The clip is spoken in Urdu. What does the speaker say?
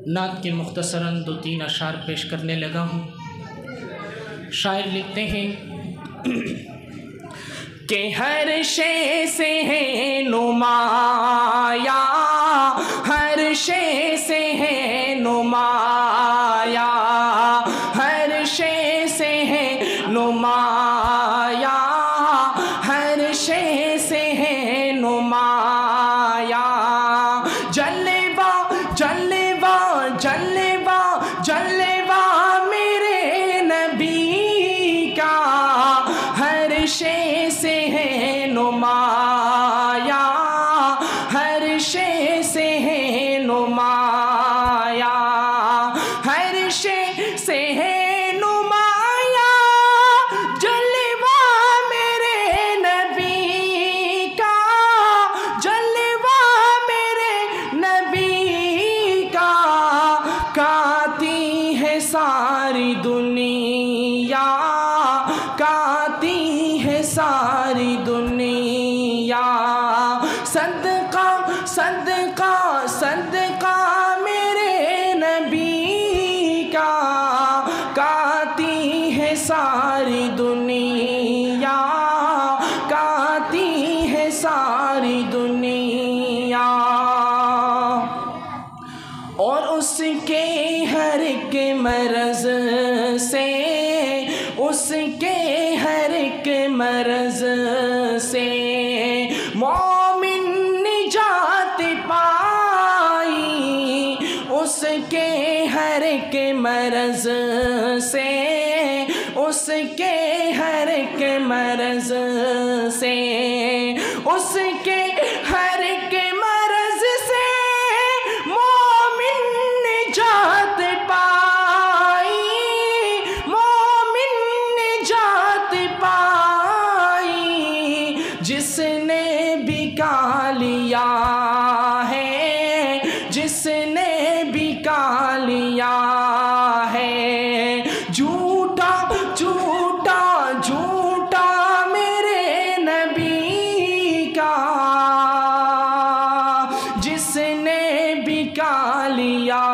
نعت کے مختصراً 2-3 اشعار پیش کرنے لگا ہوں۔ شاعر لکھتے ہیں کہ ہر شے سے ہے نمایاں، ہر شے سے ہے نمایاں، ہر شے سے ہے نمایاں، ہر شے سے ہے نمایاں، جلوہ جلوہ جلوہ جلوہ میرے نبی کا، ہر شے سے ہے نمایاں، ہر شے سے ہے نمایاں، ہر شے سے ہے نمایاں، جلوہ میرے نبی کا، جلوہ میرے نبی کا، کاتی ہے ساری دنیا، کاتی ہے ساری دنیا، صدقہ صدقہ صدقہ میرے نبی کا، کاتی ہے ساری دنیا، کاتی ہے ساری دنیا، اور اس کے ہر ایک مرض سے، اس کے ہر ایک مرض سے مومن نجات پائی، اس کے ہر ایک مرض سے، اس کے ہر ایک مرض سے، اس کے ہر ایک مرض سے مومن نجات پائی، مومن نجات پائی، جس نے بکا لیا ہے، جس نے بکا لیا ہے، جھوٹا جھوٹا جھوٹا میرے نبی کا، جس نے بکا لیا